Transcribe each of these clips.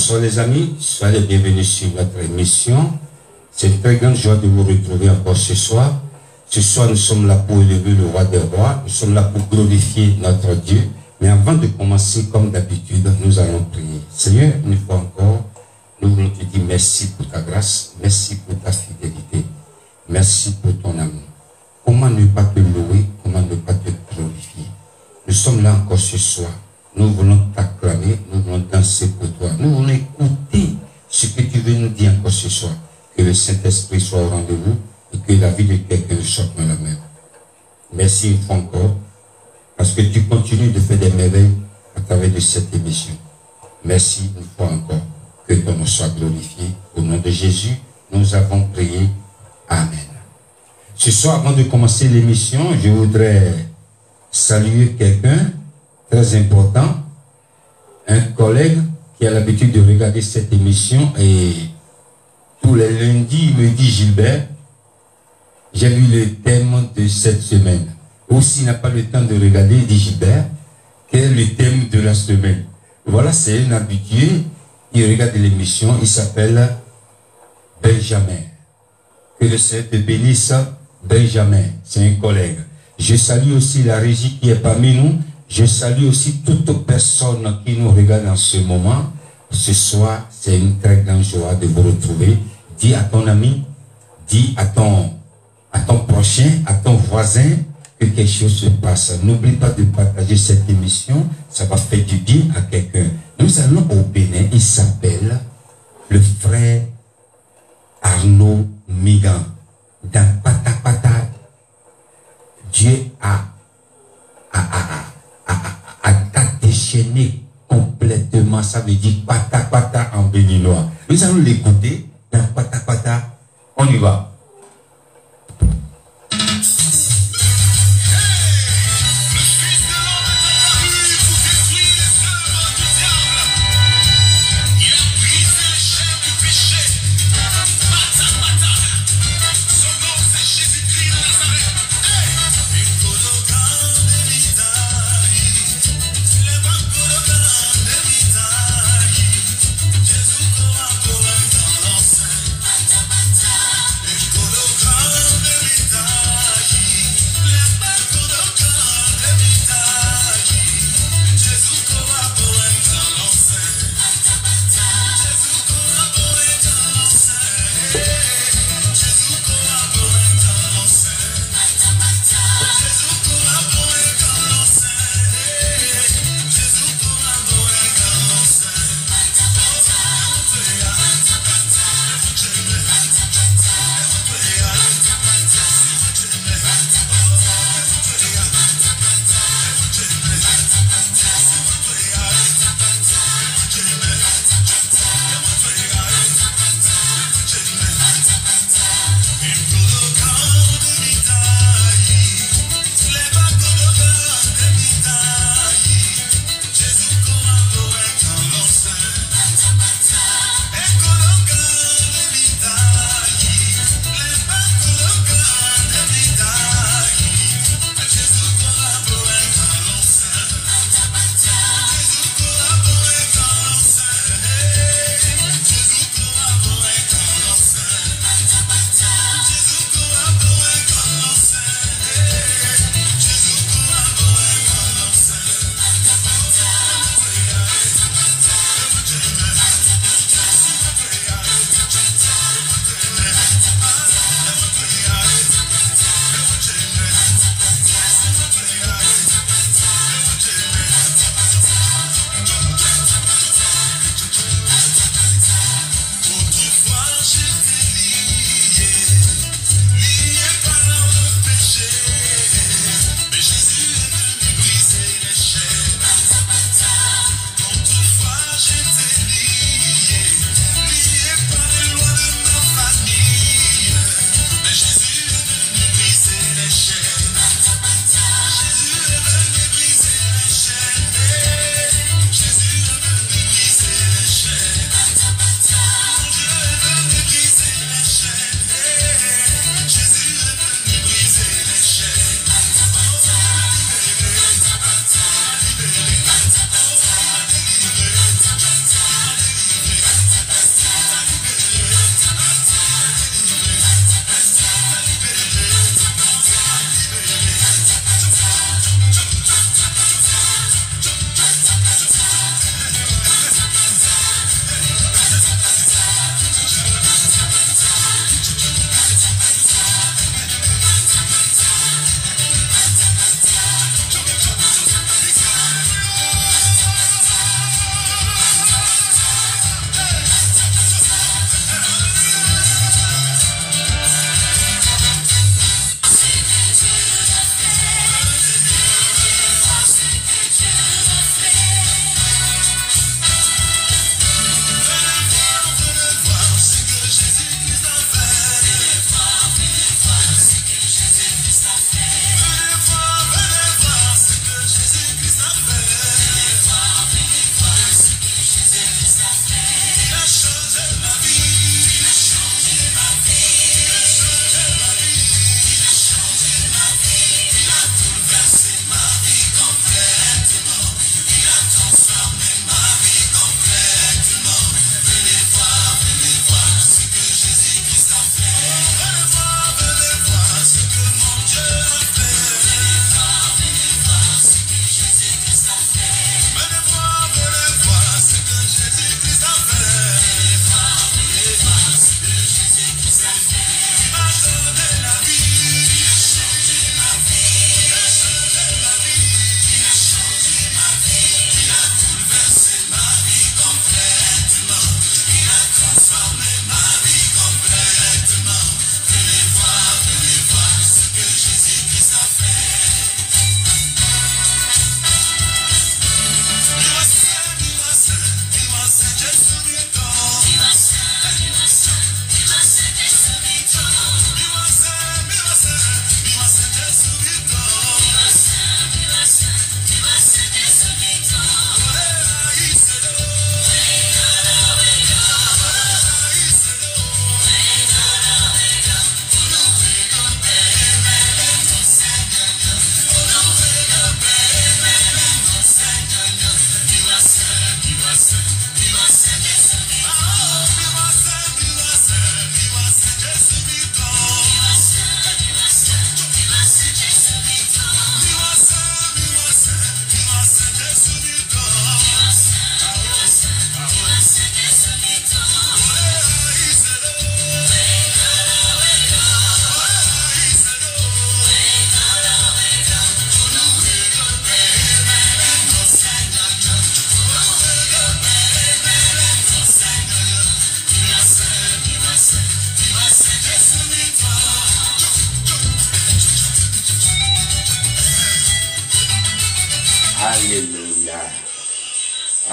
Bonsoir les amis, soyez les bienvenus sur notre émission. C'est une très grande joie de vous retrouver encore ce soir. Ce soir, nous sommes là pour élever le roi des rois, nous sommes là pour glorifier notre Dieu. Mais avant de commencer, comme d'habitude, nous allons prier. Seigneur, une fois encore, nous voulons te dire merci pour ta grâce, merci pour ta fidélité, merci pour ton amour. Comment ne pas te louer, comment ne pas te glorifier? Nous sommes là encore ce soir. Nous voulons t'acclamer, nous voulons danser pour toi. Nous voulons écouter ce que tu veux nous dire encore ce soir. Que le Saint-Esprit soit au rendez-vous et que la vie de quelqu'un sorte dans la mer. Merci une fois encore, parce que tu continues de faire des merveilles à travers de cette émission. Merci une fois encore. Que ton nom soit glorifié. Au nom de Jésus, nous avons prié. Amen. Ce soir, avant de commencer l'émission, je voudrais saluer quelqu'un très important, un collègue qui a l'habitude de regarder cette émission et tous les lundis, il me dit: Gilbert, j'ai vu le thème de cette semaine. Ou s'il n'a pas le temps de regarder, il dit: Gilbert, quel est le thème de la semaine? Voilà, c'est un habitué, il regarde l'émission, il s'appelle Benjamin. Que le Seigneur te bénisse, Benjamin, c'est un collègue. Je salue aussi la régie qui est parmi nous. Je salue aussi toute personne qui nous regarde en ce moment. Ce soir, c'est une très grande joie de vous retrouver. Dis à ton ami, dis à ton prochain, à ton voisin, que quelque chose se passe. N'oublie pas de partager cette émission, ça va faire du bien à quelqu'un. Nous allons au Bénin, il s'appelle le frère Arnaud Migan. Dans Patapata, Dieu a déchaîné complètement, ça veut dire Patapata en béninois. Nous allons l'écouter dans Patapata, on y va.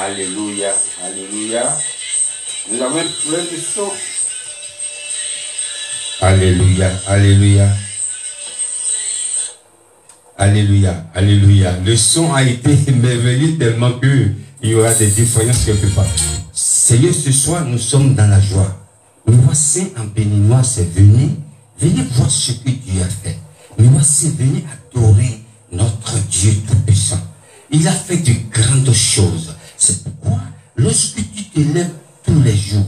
Alléluia, alléluia. Nous avons plein de sons. Alléluia, alléluia. Alléluia, alléluia. Le son a été merveilleux tellement qu'il y aura des différences quelque part. Seigneur, ce soir, nous sommes dans la joie. Le roi saint en béninois, c'est venez voir ce que Dieu a fait. Le roi saint, venez adorer notre Dieu tout-puissant. Il a fait de grandes choses. C'est pourquoi, lorsque tu te lèves tous les jours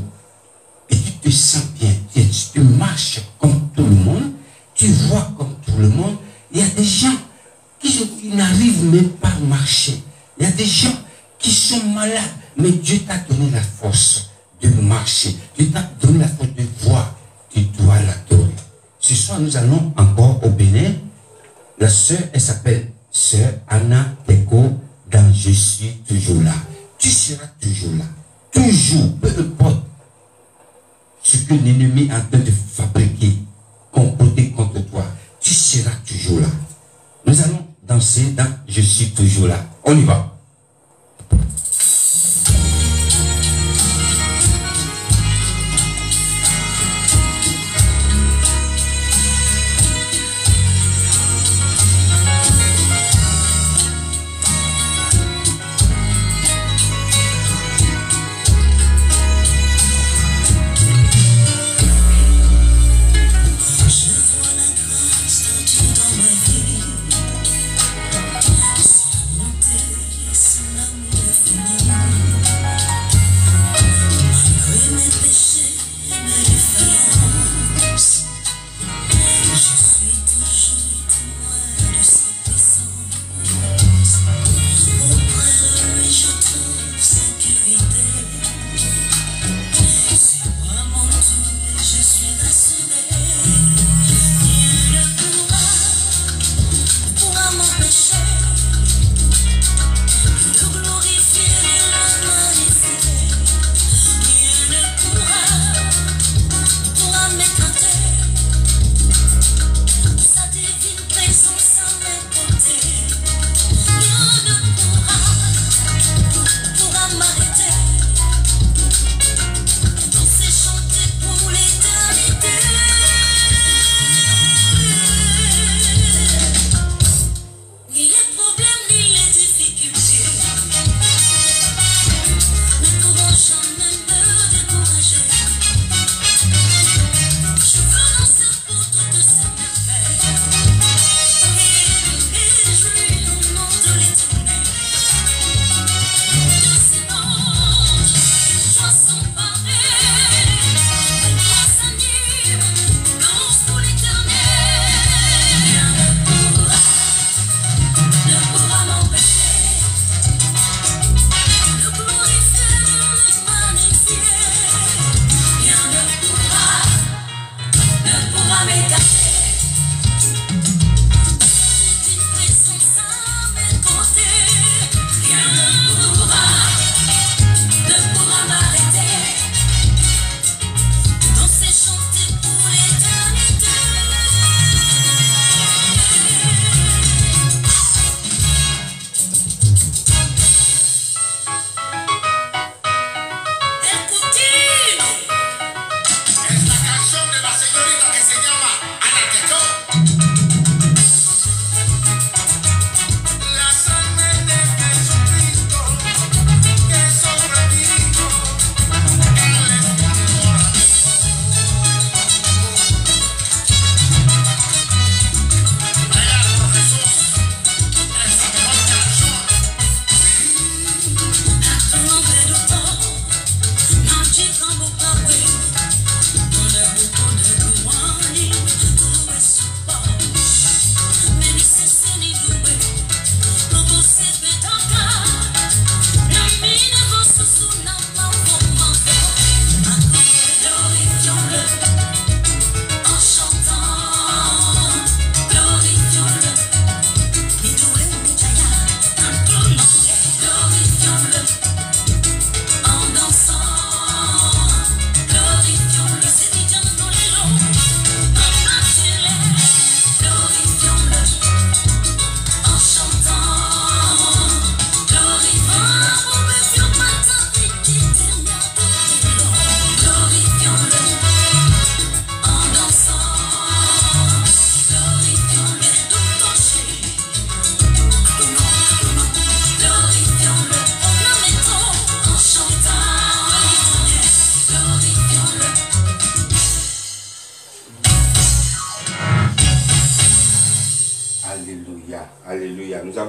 et tu te sens bien, tu marches comme tout le monde, tu vois comme tout le monde, il y a des gens qui n'arrivent même pas à marcher. Il y a des gens qui sont malades, mais Dieu t'a donné la force de marcher. Dieu t'a donné la force de voir. Tu dois l'adorer. Ce soir, nous allons encore au Bénin. La sœur, elle s'appelle Sœur Anna Teko dans Je suis toujours là. Tu seras toujours là. Toujours, peu importe ce que l'ennemi est en train de fabriquer, comploter contre toi. Tu seras toujours là. Nous allons danser dans Je suis toujours là. On y va.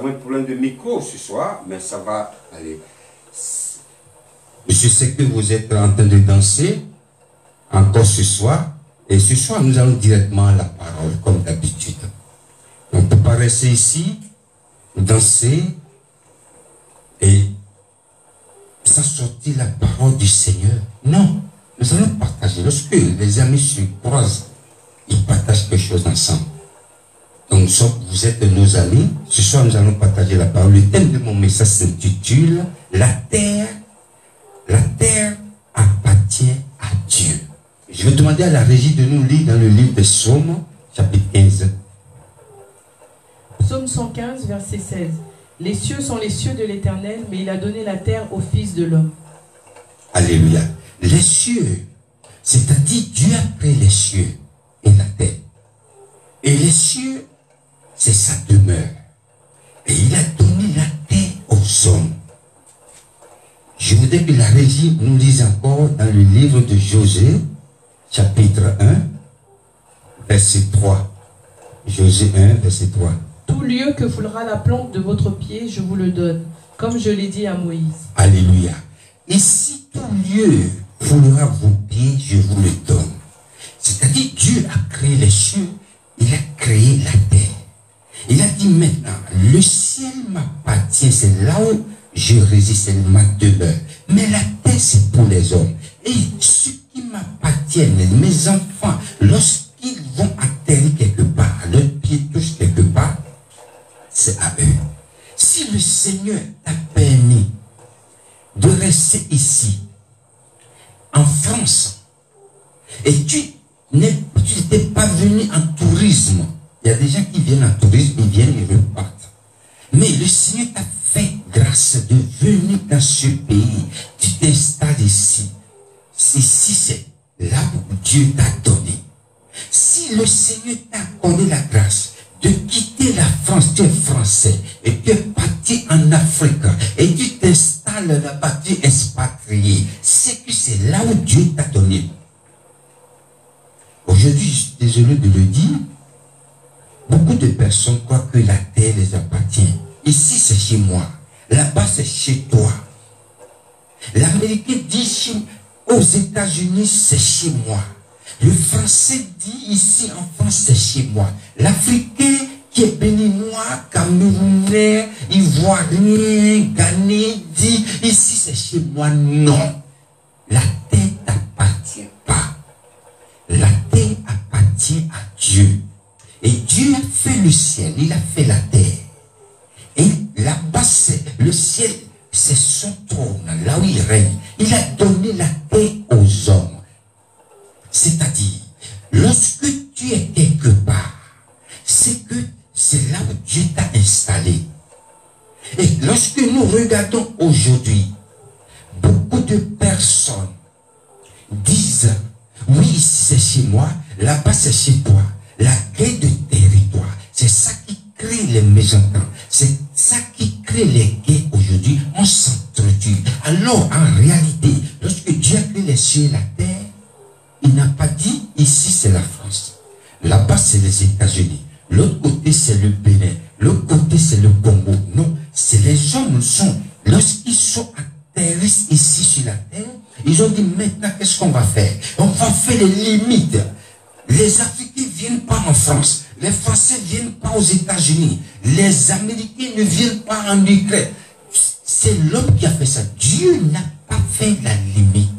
avons un problème de micro ce soir, mais ça va aller. Je sais que vous êtes en train de danser encore ce soir. Et ce soir, nous allons directement à la parole, comme d'habitude. On ne peut pas rester ici, danser, et sans sortir la parole du Seigneur. Non, nous allons partager. Lorsque les amis se croisent, ils partagent quelque chose ensemble. Donc, vous êtes nos amis. Ce soir, nous allons partager la parole. Le thème de mon message s'intitule « La terre appartient à Dieu ». Je vais demander à la régie de nous lire dans le livre de Psaume, chapitre 15. Psaume 115, verset 16. Les cieux sont les cieux de l'Éternel, mais il a donné la terre au Fils de l'homme. Alléluia. Les cieux, c'est-à-dire Dieu a créé les cieux et la terre. Et les cieux, c'est sa demeure. Et il a donné la terre aux hommes. Je voudrais que la régie nous lise encore dans le livre de Josué, chapitre 1, verset 3. Josué 1, verset 3. Tout lieu que foulera la plante de votre pied, je vous le donne, comme je l'ai dit à Moïse. Alléluia. Ici, tout lieu foulera vos pieds, je vous le donne. C'est-à-dire, Dieu a créé les cieux, il a créé la terre. Il a dit maintenant, le ciel m'appartient, c'est là où je réside, c'est ma demeure. Mais la terre, c'est pour les hommes. Et ceux qui m'appartiennent, mes enfants, lorsqu'ils vont atterrir quelque part, leurs pieds touchent quelque part, c'est à eux. Si le Seigneur t'a permis de rester ici, en France, et tu n'étais pas venu en tourisme, il y a des gens qui viennent en tourisme, ils viennent, ils repartent. Mais le Seigneur t'a fait grâce de venir dans ce pays, tu t'installes ici. Ici, c'est là où Dieu t'a donné. Si le Seigneur t'a accordé la grâce de quitter la France, tu es français, et tu es parti en Afrique, et tu t'installes là-bas, tu es expatrié, c'est que c'est là où Dieu t'a donné. Aujourd'hui, je suis désolé de le dire, beaucoup de personnes croient que la terre les appartient. Ici, c'est chez moi. Là-bas, c'est chez toi. L'Américain dit aux États-Unis, c'est chez moi. Le Français dit ici en France, c'est chez moi. L'Africain qui est béninois, camerounais, ivoirien, ghanéen dit ici, c'est chez moi. Non. La terre n'appartient pas. La terre appartient à Dieu. Et Dieu a fait le ciel, il a fait la terre. Et là-bas, c'est le ciel, c'est son trône, là où il règne. Il a donné la terre aux hommes. C'est-à-dire, lorsque tu es quelque part, c'est que c'est là où Dieu t'a installé. Et lorsque nous regardons aujourd'hui, beaucoup de personnes disent, oui, ici c'est chez moi, là-bas c'est chez toi. La guerre de territoire, c'est ça qui crée les mésententes. C'est ça qui crée les guerres aujourd'hui. On s'entretue. Alors, en réalité, lorsque Dieu a créé les cieux et la terre, il n'a pas dit, ici c'est la France. Là-bas c'est les États-Unis. L'autre côté c'est le Bénin. L'autre côté c'est le Congo. Non, c'est les hommes sont, lorsqu'ils sont atterrissent ici sur la terre, ils ont dit maintenant qu'est-ce qu'on va faire? On va faire les limites. Les Africains ne viennent pas en France. Les Français ne viennent pas aux États-Unis. Les Américains ne viennent pas en Ukraine. C'est l'homme qui a fait ça. Dieu n'a pas fait la limite.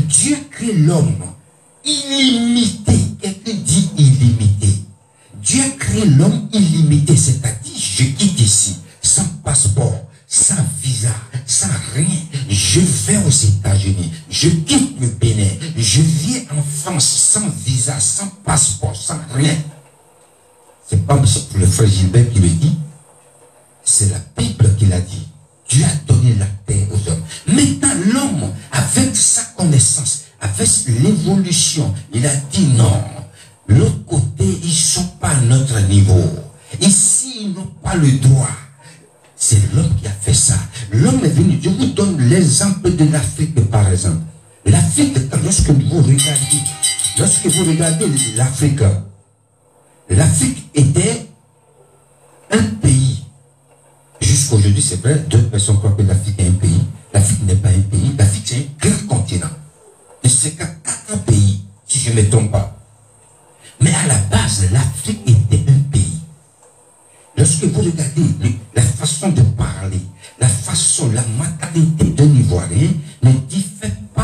Dieu crée l'homme illimité. Quelqu'un dit illimité. Dieu crée l'homme illimité. C'est-à-dire, je quitte ici, sans passeport, sans visa, sans rien. Je vais aux États-Unis. Je quitte le Bénin. Je viens en France sans visa, sans passeport, sans rien. C'est pas pour le frère Gilbert qui le dit. C'est la Bible qui l'a dit. Dieu a donné la terre aux hommes. Maintenant, l'homme, avec sa connaissance, avec l'évolution, il a dit non. L'autre côté, ils ne sont pas à notre niveau. Ici, ils n'ont pas le droit. C'est l'homme qui a fait ça. L'homme est venu. Je vous donne l'exemple de l'Afrique, par exemple. L'Afrique, lorsque vous regardez l'Afrique était un pays Jusqu'à aujourd'hui, c'est vrai, d'autres personnes croient que l'Afrique est un pays. L'Afrique n'est pas un pays. L'Afrique, c'est un grand continent. De 54 pays, si je ne me trompe pas. Mais à la base, l'Afrique était un pays. Lorsque vous regardez la façon de parler, la façon, la mentalité d'un Ivoirien ne diffère pas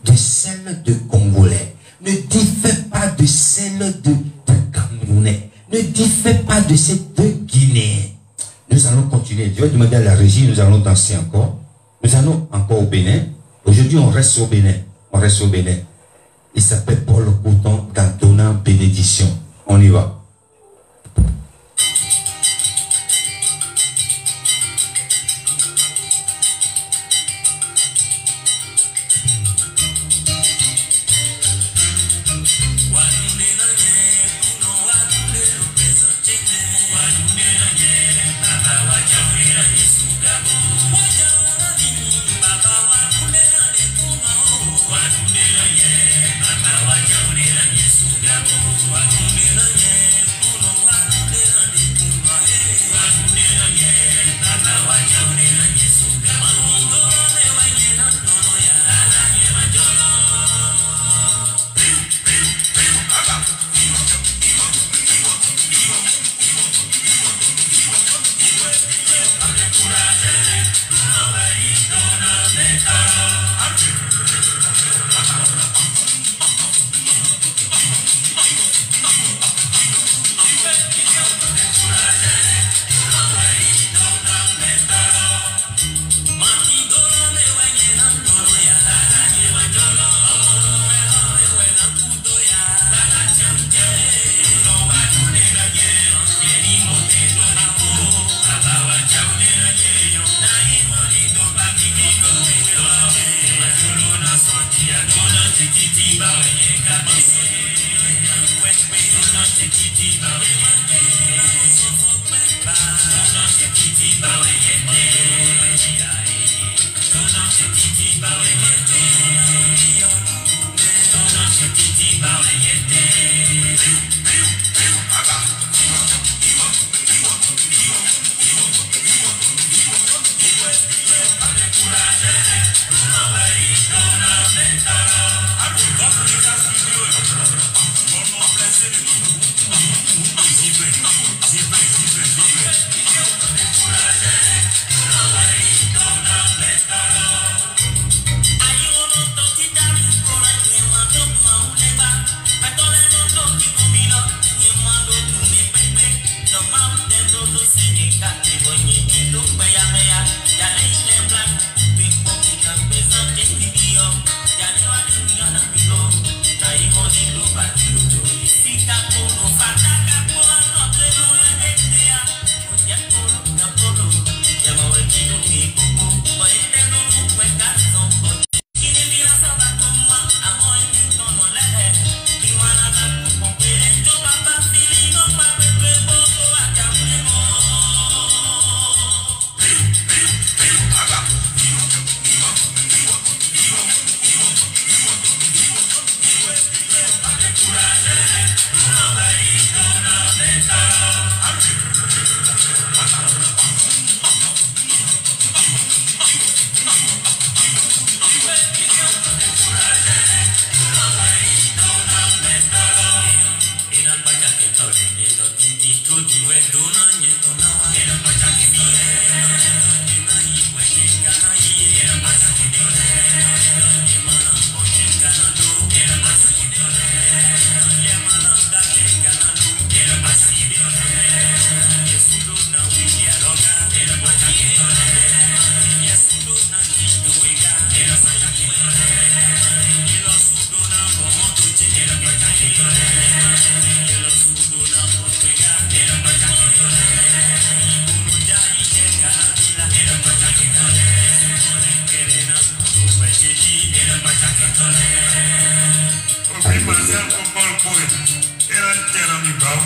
de celle de Congolais, ne diffère pas de celle de Camerounais, ne diffère pas de celle de Guinéens. Nous allons continuer. Je vais demander à la régie, nous allons danser encore. Nous allons encore au Bénin. Aujourd'hui, on reste au Bénin. On reste au Bénin. Il s'appelle Paul Couton dans Donnant Bénédiction. On y va.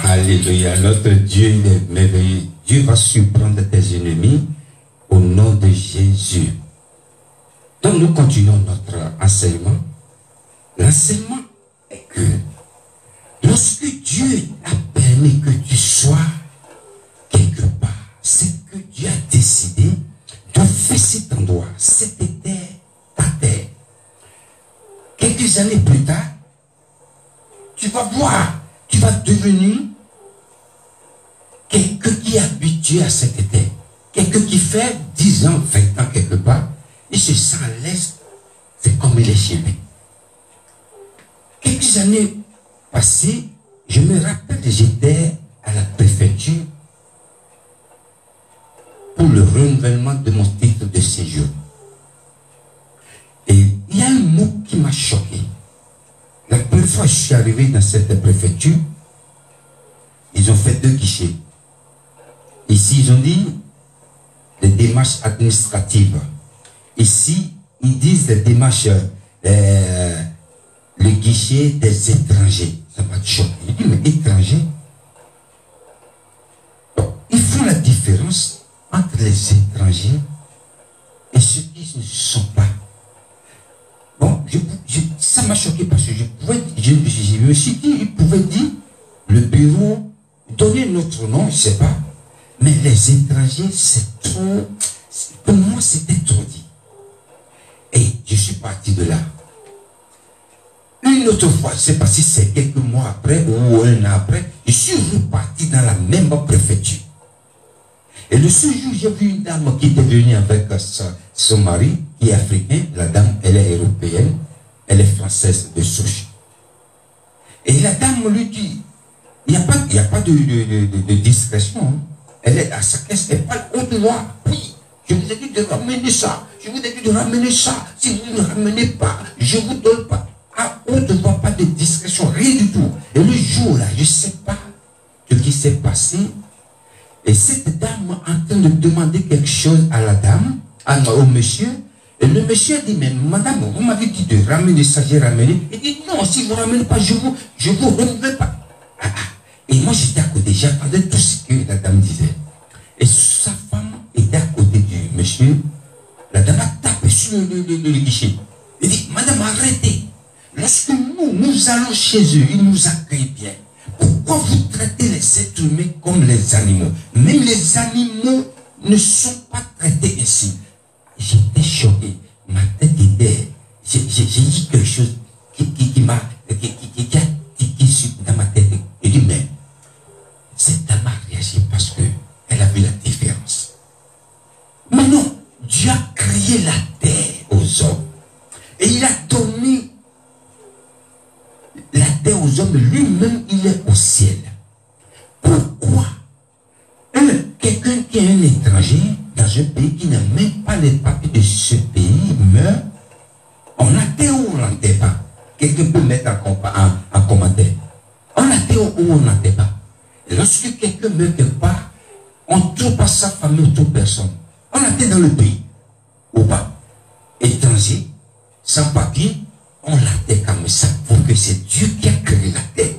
Alléluia, notre Dieu il est merveilleux. Dieu va surprendre tes ennemis au nom de Jésus. Donc nous continuons notre enseignement. L'enseignement est que lorsque Dieu a permis que tu sois quelque part, c'est que Dieu a décidé quelques années plus tard, tu vas voir, tu vas devenir quelqu'un qui est habitué à cette terre. Quelqu'un qui fait 10 ans, 20 ans quelque part, il se sent à l'aise, c'est comme il est chez lui. Quelques années passées, je me rappelle, j'étais à la préfecture pour le renouvellement de mon titre de séjour. Et il y a un mot qui m'a choqué. La première fois que je suis arrivé dans cette préfecture, ils ont fait 2 guichets. Ici, ils ont dit les démarches administratives. Ici, ils disent les démarches, le guichet des étrangers. Ça m'a choqué. Je dis, mais étrangers? Donc, ils font la différence entre les étrangers et ceux qui ne sont pas. Bon, ça m'a choqué parce que je me suis dit, ils pouvaient dire, le bureau, donner notre nom, je ne sais pas. Mais les étrangers, c'est trop, pour moi, c'était trop dit. Et je suis parti de là. Une autre fois, je ne sais pas si c'est quelques mois après ou un an après, je suis reparti dans la même préfecture. Et le seul jour, j'ai vu une dame qui était venue avec son mari, qui est africain. La dame, elle est européenne, elle est française de souche. Et la dame lui dit, il n'y a pas de discrétion. Hein. Elle est à sa caisse, elle parle haute voix. Oui, je vous ai dit de ramener ça. Je vous ai dit de ramener ça. Si vous ne ramenez pas, je ne vous donne pas. À haute voix, pas de discrétion, rien du tout. Et le jour là, je ne sais pas ce qui s'est passé. Et cette dame est en train de demander quelque chose à la dame, au monsieur. Et le monsieur dit, mais madame, vous m'avez dit de ramener ça, j'ai ramené. Il dit, non, si vous ne ramenez pas, je vous renouvelle pas. Et moi, j'étais à côté, j'entendais tout ce que la dame disait. Et sa femme était à côté du monsieur. La dame a tapé sur le guichet. Il dit, madame, arrêtez. Lorsque nous allons chez eux, ils nous accueillent bien. Pourquoi vous traitez les êtres humains comme les animaux? Même les animaux ne sont pas traités ainsi. J'étais choqué. Ma tête était... J'ai dit quelque chose qui m'a... qui a tiqué dans ma tête. Je dis, mais cette dame a réagi parce qu'elle a vu la différence. Mais non, Dieu a créé la terre aux hommes. Et il a donné la terre aux hommes. Lui-même, il est au ciel. Pourquoi quelqu'un qui est un étranger dans un pays qui n'a même pas les papiers de ce pays meurt? On a terre ou on n'en terre pas? Quelqu'un peut mettre en commentaire. On a terre ou on n'en terre pas? Et lorsque quelqu'un meurt quelque part, on ne trouve pas sa famille, on ne trouve personne. On a terre dans le pays ou pas? Étranger, sans papier, on la terre comme ça pour que c'est Dieu qui a créé la terre.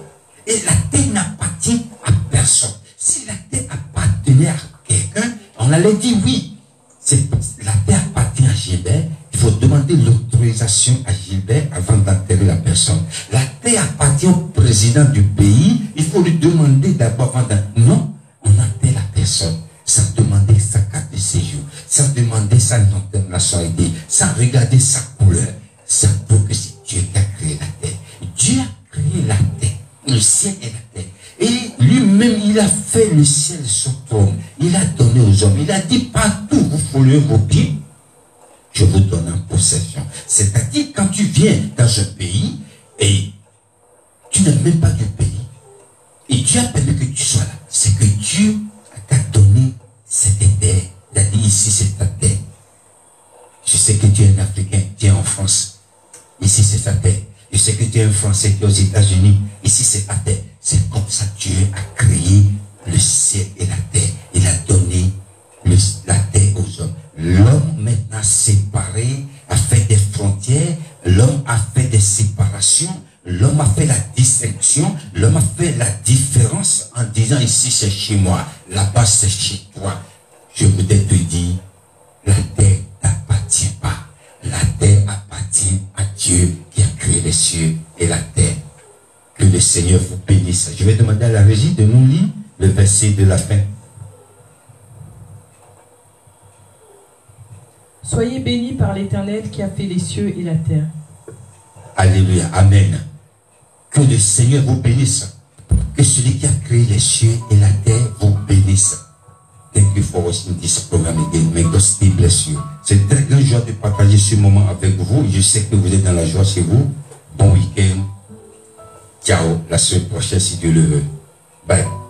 Et la terre n'appartient à personne. Si la terre appartenait à quelqu'un, on allait dire oui. La terre appartient à Gilbert. Il faut demander l'autorisation à Gilbert avant d'enterrer la personne. La terre appartient au président du pays. Il faut lui demander d'abord avant d'enterrer. Non, on enterre la personne sans demander sa carte de séjour, sans demander sa nationalité, sans regarder sa couleur. C'est pour que c'est Dieu qui a créé la terre. Dieu a créé la terre, le ciel et la terre. Et lui-même, il a fait le ciel son trône. Il a donné aux hommes. Il a dit, partout vous foulez vos pieds, je vous donne en possession. C'est-à-dire, quand tu viens dans un pays et tu n'es même pas du pays, et Dieu a permis que tu sois là, c'est que Dieu t'a donné cette terre. Il a dit, ici c'est ta terre. Je sais que tu es un Africain, tu es en France. Ici c'est ta terre. Je sais que tu es un Français qui est aux États-Unis. Ici c'est ta terre. C'est comme ça que Dieu a créé le ciel et la terre. Il a donné la terre aux hommes. L'homme maintenant séparé a fait des frontières. L'homme a fait des séparations. L'homme a fait la distinction. L'homme a fait la différence en disant ici c'est chez moi. Là-bas c'est chez toi. Je voudrais te dire, la terre n'appartient pas. La terre appartient à Dieu qui a créé les cieux et la terre. Que le Seigneur vous bénisse. Je vais demander à la régie de nous lire le verset de la fin. Soyez bénis par l'Éternel qui a fait les cieux et la terre. Alléluia. Amen. Que le Seigneur vous bénisse. Que celui qui a créé les cieux et la terre vous bénisse. Thank you for watching this program again. May God still bless you. C'est une très grande joie de partager ce moment avec vous. Je sais que vous êtes dans la joie chez vous. Bon week-end. Ciao. La semaine prochaine si Dieu le veut. Bye.